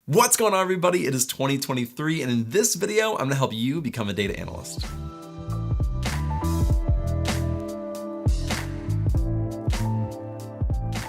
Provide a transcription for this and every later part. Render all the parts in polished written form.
What's going on, everybody? It is 2023, and in this video, I'm gonna help you become a data analyst.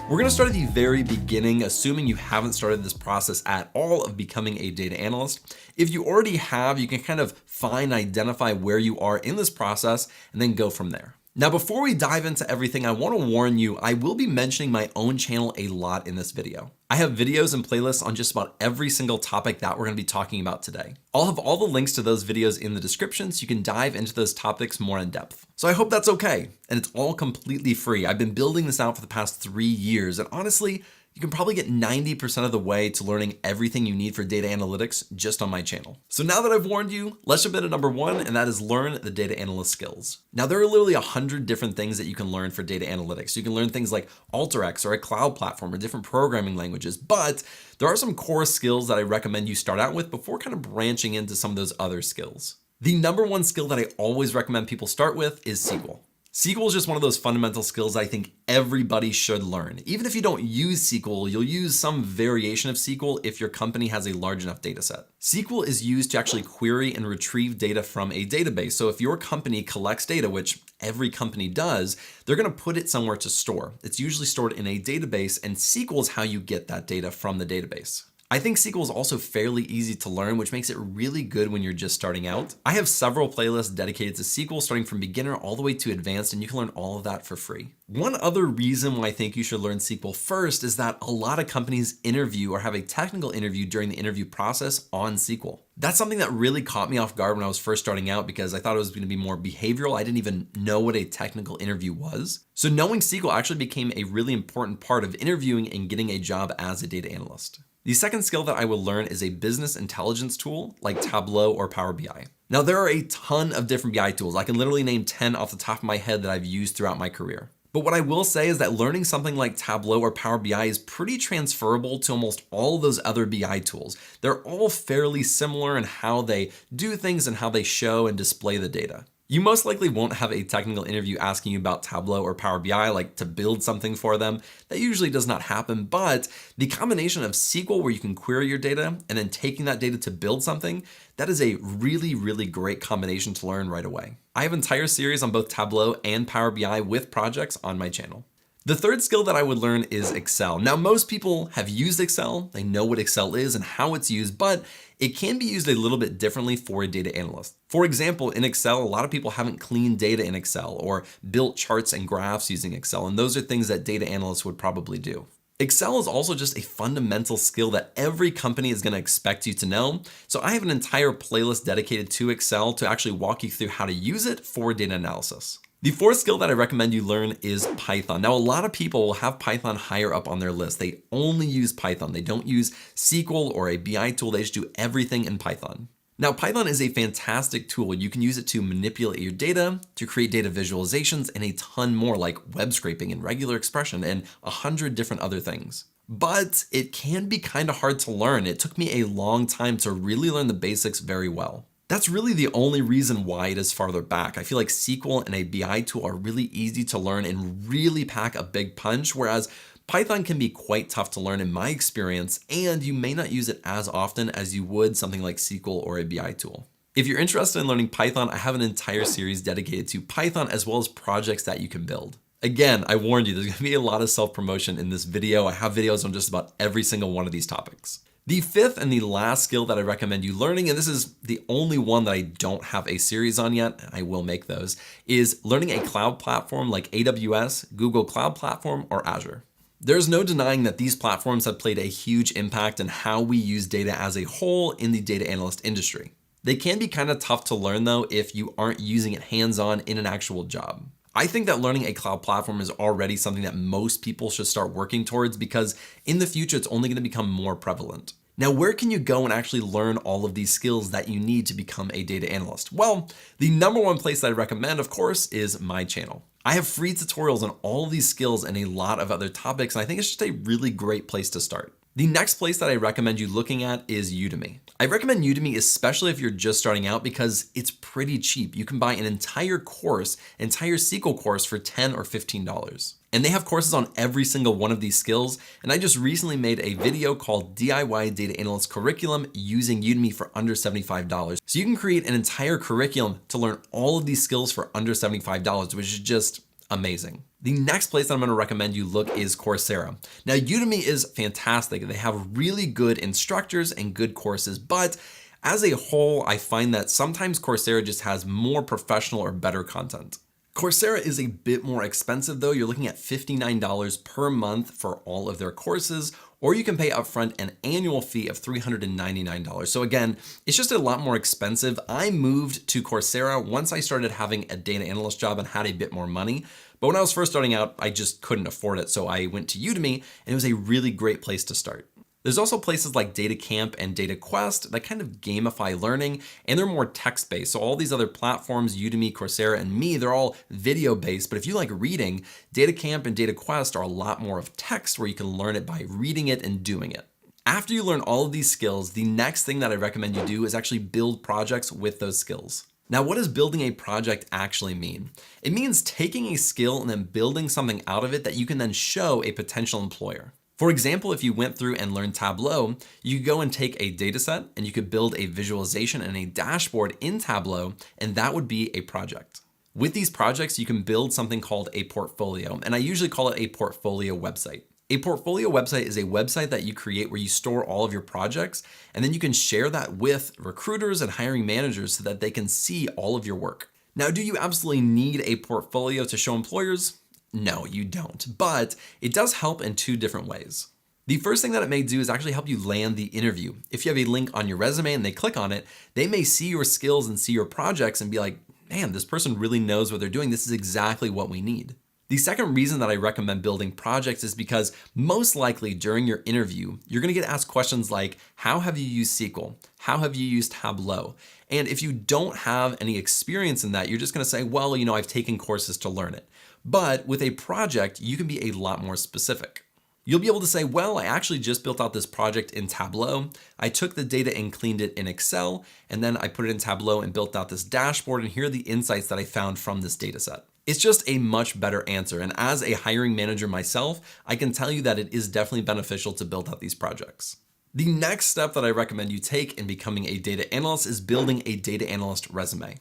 We're gonna start at the very beginning, assuming you haven't started this process at all of becoming a data analyst. If you already have, you can kind of find, identify where you are in this process, and then go from there. Now, before we dive into everything, I want to warn you, I will be mentioning my own channel a lot in this video. I have videos and playlists on just about every single topic that we're going to be talking about today. I'll have all the links to those videos in the description so you can dive into those topics more in depth. So I hope that's okay. And it's all completely free. I've been building this out for the past 3 years, and honestly, you can probably get 90% of the way to learning everything you need for data analytics just on my channel. So now that I've warned you, let's jump into number 1, and that is learn the data analyst skills. Now, there are literally 100 different things that you can learn for data analytics. You can learn things like AlterX or a cloud platform or different programming languages, but there are some core skills that I recommend you start out with before kind of branching into some of those other skills. The number 1 skill that I always recommend people start with is SQL. SQL is just one of those fundamental skills I think everybody should learn. Even if you don't use SQL, you'll use some variation of SQL if your company has a large enough data set. SQL is used to actually query and retrieve data from a database. So if your company collects data, which every company does, they're going to put it somewhere to store. It's usually stored in a database, and SQL is how you get that data from the database. I think SQL is also fairly easy to learn, which makes it really good when you're just starting out. I have several playlists dedicated to SQL, starting from beginner all the way to advanced, and you can learn all of that for free. One other reason why I think you should learn SQL first is that a lot of companies interview or have a technical interview during the interview process on SQL. That's something that really caught me off guard when I was first starting out because I thought it was going to be more behavioral. I didn't even know what a technical interview was. So knowing SQL actually became a really important part of interviewing and getting a job as a data analyst. The second skill that I will learn is a business intelligence tool like Tableau or Power BI. Now, there are a ton of different BI tools. I can literally name 10 off the top of my head that I've used throughout my career. But what I will say is that learning something like Tableau or Power BI is pretty transferable to almost all of those other BI tools. They're all fairly similar in how they do things and how they show and display the data. You most likely won't have a technical interview asking you about Tableau or Power BI, like to build something for them. That usually does not happen, but the combination of SQL where you can query your data and then taking that data to build something, that is a really, really great combination to learn right away. I have an entire series on both Tableau and Power BI with projects on my channel. The third skill that I would learn is Excel. Now, most people have used Excel. They know what Excel is and how it's used, but it can be used a little bit differently for a data analyst. For example, in Excel, a lot of people haven't cleaned data in Excel or built charts and graphs using Excel, and those are things that data analysts would probably do. Excel is also just a fundamental skill that every company is going to expect you to know. So I have an entire playlist dedicated to Excel to actually walk you through how to use it for data analysis. The fourth skill that I recommend you learn is Python. Now, a lot of people will have Python higher up on their list. They only use Python. They don't use SQL or a BI tool. They just do everything in Python. Now, Python is a fantastic tool. You can use it to manipulate your data, to create data visualizations, and a ton more like web scraping and regular expression and 100 different other things. But it can be kind of hard to learn. It took me a long time to really learn the basics very well. That's really the only reason why it is farther back. I feel like SQL and a BI tool are really easy to learn and really pack a big punch, whereas Python can be quite tough to learn in my experience, and you may not use it as often as you would something like SQL or a BI tool. If you're interested in learning Python, I have an entire series dedicated to Python as well as projects that you can build. Again, I warned you, there's gonna be a lot of self-promotion in this video. I have videos on just about every single one of these topics. The fifth and the last skill that I recommend you learning, and this is the only one that I don't have a series on yet, I will make those, is learning a cloud platform like AWS, Google Cloud Platform, or Azure. There's no denying that these platforms have played a huge impact in how we use data as a whole in the data analyst industry. They can be kind of tough to learn though if you aren't using it hands-on in an actual job. I think that learning a cloud platform is already something that most people should start working towards because in the future, it's only going to become more prevalent. Now, where can you go and actually learn all of these skills that you need to become a data analyst? Well, the number one place that I recommend, of course, is my channel. I have free tutorials on all of these skills and a lot of other topics, and I think it's just a really great place to start. The next place that I recommend you looking at is Udemy. I recommend Udemy, especially if you're just starting out, because it's pretty cheap. You can buy an entire course, entire SQL course for $10 or $15. And they have courses on every single one of these skills. And I just recently made a video called DIY Data Analyst Curriculum using Udemy for under $75. So you can create an entire curriculum to learn all of these skills for under $75, which is just amazing. The next place that I'm going to recommend you look is Coursera. Now, Udemy is fantastic. They have really good instructors and good courses, but as a whole, I find that sometimes Coursera just has more professional or better content. Coursera is a bit more expensive though. You're looking at $59 per month for all of their courses, or you can pay upfront an annual fee of $399. So again, it's just a lot more expensive. I moved to Coursera once I started having a data analyst job and had a bit more money. But when I was first starting out, I just couldn't afford it. So I went to Udemy and it was a really great place to start. There's also places like Data Camp and Data Quest that kind of gamify learning, and they're more text-based. So all these other platforms, Udemy, Coursera, and me, they're all video-based. But if you like reading, Data Camp and Data Quest are a lot more of text where you can learn it by reading it and doing it. After you learn all of these skills, the next thing that I recommend you do is actually build projects with those skills. Now, what does building a project actually mean? It means taking a skill and then building something out of it that you can then show a potential employer. For example, if you went through and learned Tableau, you could go and take a data set and you could build a visualization and a dashboard in Tableau, and that would be a project. With these projects, you can build something called a portfolio, and I usually call it a portfolio website. A portfolio website is a website that you create where you store all of your projects, and then you can share that with recruiters and hiring managers so that they can see all of your work. Now, do you absolutely need a portfolio to show employers? No, you don't, but it does help in two different ways. The first thing that it may do is actually help you land the interview. If you have a link on your resume and they click on it, they may see your skills and see your projects and be like, man, this person really knows what they're doing. This is exactly what we need. The second reason that I recommend building projects is because most likely during your interview, you're going to get asked questions like, how have you used SQL? How have you used Tableau? And if you don't have any experience in that, you're just going to say, well, I've taken courses to learn it. But with a project, you can be a lot more specific. You'll be able to say, well, I actually just built out this project in Tableau. I took the data and cleaned it in Excel, and then I put it in Tableau and built out this dashboard, and here are the insights that I found from this data set. It's just a much better answer. And as a hiring manager myself, I can tell you that it is definitely beneficial to build out these projects. The next step that I recommend you take in becoming a data analyst is building a data analyst resume.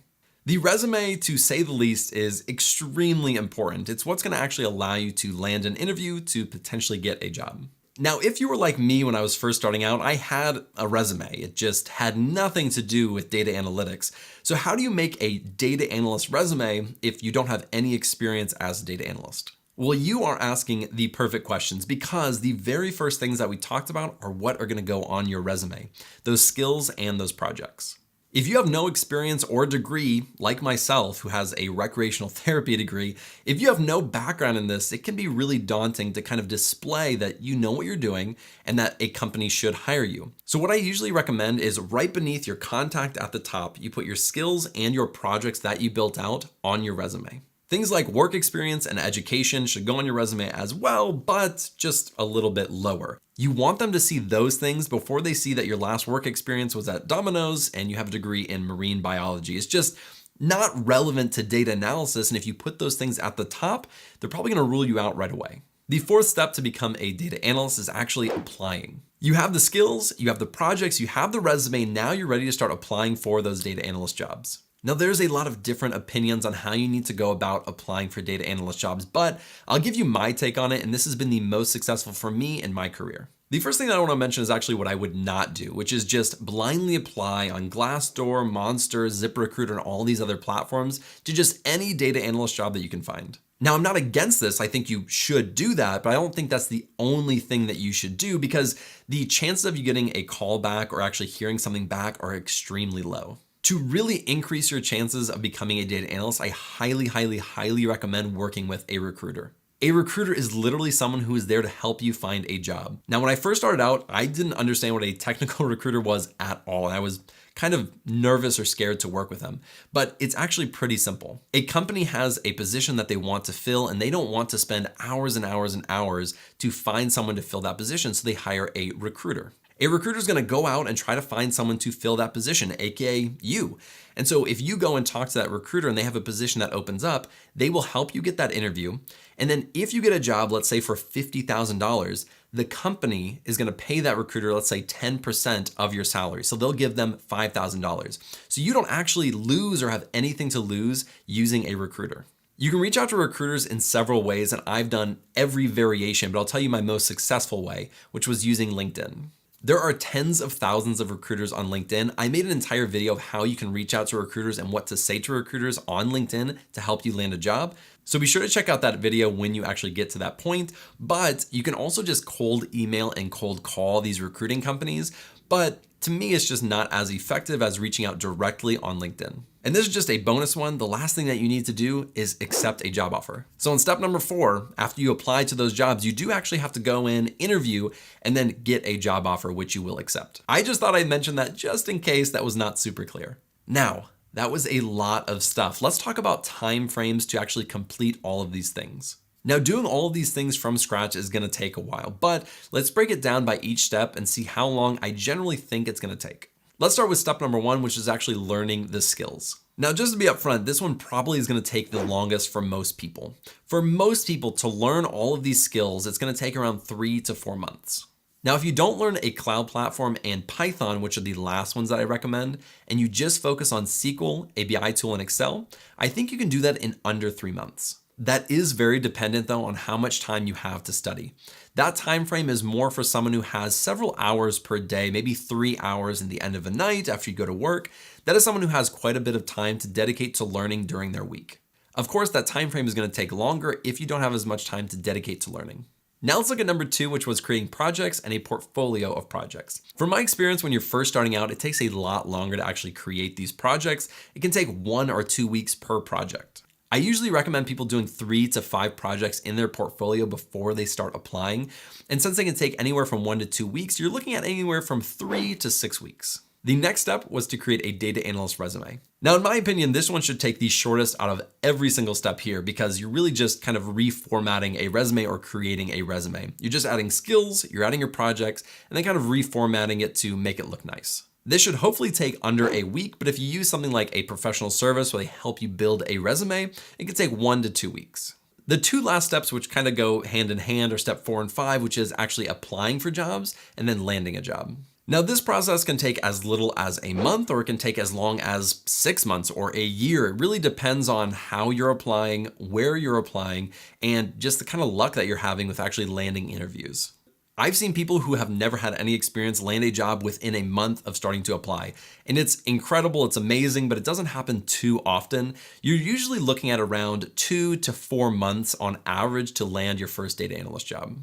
The resume, to say the least, is extremely important. It's what's going to actually allow you to land an interview to potentially get a job. Now, if you were like me when I was first starting out, I had a resume. It just had nothing to do with data analytics. So how do you make a data analyst resume if you don't have any experience as a data analyst? Well, you are asking the perfect questions because the very first things that we talked about are what are going to go on your resume, those skills and those projects. If you have no experience or degree, like myself, who has a recreational therapy degree, if you have no background in this, it can be really daunting to kind of display that you know what you're doing and that a company should hire you. So what I usually recommend is right beneath your contact at the top, you put your skills and your projects that you built out on your resume. Things like work experience and education should go on your resume as well, but just a little bit lower. You want them to see those things before they see that your last work experience was at Domino's and you have a degree in marine biology. It's just not relevant to data analysis. And if you put those things at the top, they're probably going to rule you out right away. The fourth step to become a data analyst is actually applying. You have the skills, you have the projects, you have the resume. Now you're ready to start applying for those data analyst jobs. Now, there's a lot of different opinions on how you need to go about applying for data analyst jobs, but I'll give you my take on it, and this has been the most successful for me in my career. The first thing that I want to mention is actually what I would not do, which is just blindly apply on Glassdoor, Monster, ZipRecruiter, and all these other platforms to just any data analyst job that you can find. Now, I'm not against this. I think you should do that, but I don't think that's the only thing that you should do because the chances of you getting a call back or actually hearing something back are extremely low. To really increase your chances of becoming a data analyst, I highly recommend working with a recruiter. A recruiter is literally someone who is there to help you find a job. Now, when I first started out, I didn't understand what a technical recruiter was at all. And I was kind of nervous or scared to work with them, but it's actually pretty simple. A company has a position that they want to fill and they don't want to spend hours and hours and hours to find someone to fill that position, so they hire a recruiter. A recruiter is going to go out and try to find someone to fill that position, aka you. And so if you go and talk to that recruiter and they have a position that opens up, they will help you get that interview. And then if you get a job, let's say for $50,000, the company is going to pay that recruiter, let's say 10% of your salary. So they'll give them $5,000. So you don't actually lose or have anything to lose using a recruiter. You can reach out to recruiters in several ways, and I've done every variation, but I'll tell you my most successful way, which was using LinkedIn. There are tens of thousands of recruiters on LinkedIn. I made an entire video of how you can reach out to recruiters and what to say to recruiters on LinkedIn to help you land a job. So be sure to check out that video when you actually get to that point. But you can also just cold email and cold call these recruiting companies. But to me, it's just not as effective as reaching out directly on LinkedIn. And this is just a bonus one. The last thing that you need to do is accept a job offer. So in step number 4, after you apply to those jobs, you do actually have to go in, interview, and then get a job offer, which you will accept. I just thought I'd mention that just in case that was not super clear. Now, that was a lot of stuff. Let's talk about time frames to actually complete all of these things. Now, doing all of these things from scratch is going to take a while, but let's break it down by each step and see how long I generally think it's going to take. Let's start with step number 1, which is actually learning the skills. Now, just to be upfront, this one probably is going to take the longest for most people. For most people to learn all of these skills, it's going to take around 3 to 4 months. Now, if you don't learn a cloud platform and Python, which are the last ones that I recommend, and you just focus on SQL, a BI tool, and Excel, I think you can do that in under 3 months. That is very dependent though on how much time you have to study. That time frame is more for someone who has several hours per day, maybe 3 hours in the end of a night after you go to work. That is someone who has quite a bit of time to dedicate to learning during their week. Of course, that time frame is going to take longer if you don't have as much time to dedicate to learning. Now let's look at number 2, which was creating projects and a portfolio of projects. From my experience, when you're first starting out, it takes a lot longer to actually create these projects. It can take 1 or 2 weeks per project. I usually recommend people doing 3 to 5 projects in their portfolio before they start applying. And since they can take anywhere from 1 to 2 weeks, you're looking at anywhere from 3 to 6 weeks. The next step was to create a data analyst resume. Now, in my opinion, this one should take the shortest out of every single step here because you're really just kind of reformatting a resume or creating a resume. You're just adding skills, you're adding your projects, and then kind of reformatting it to make it look nice. This should hopefully take under a week, but if you use something like a professional service where they help you build a resume, it can take 1 to 2 weeks. The 2 last steps, which kind of go hand in hand, are step 4 and 5, which is actually applying for jobs and then landing a job. Now, this process can take as little as a month, or it can take as long as 6 months or a year. It really depends on how you're applying, where you're applying, and just the kind of luck that you're having with actually landing interviews. I've seen people who have never had any experience land a job within a month of starting to apply. And it's incredible, it's amazing, but it doesn't happen too often. You're usually looking at around 2 to 4 months on average to land your first data analyst job.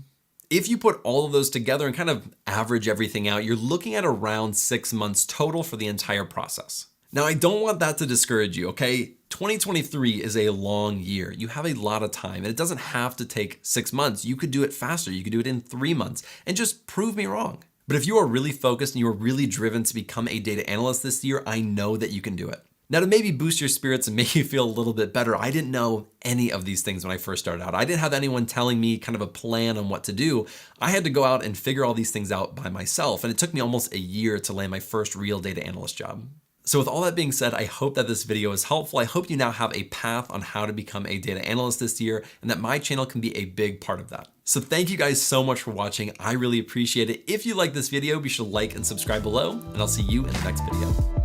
If you put all of those together and kind of average everything out, you're looking at around 6 months total for the entire process. Now, I don't want that to discourage you, okay? 2023 is a long year. You have a lot of time, and it doesn't have to take 6 months. You could do it faster. You could do it in 3 months, and just prove me wrong. But if you are really focused and you are really driven to become a data analyst this year, I know that you can do it. Now, to maybe boost your spirits and make you feel a little bit better, I didn't know any of these things when I first started out. I didn't have anyone telling me kind of a plan on what to do. I had to go out and figure all these things out by myself, and it took me almost a year to land my first real data analyst job. So with all that being said, I hope that this video is helpful. I hope you now have a path on how to become a data analyst this year, and that my channel can be a big part of that. So thank you guys so much for watching. I really appreciate it. If you like this video, be sure to like and subscribe below, and I'll see you in the next video.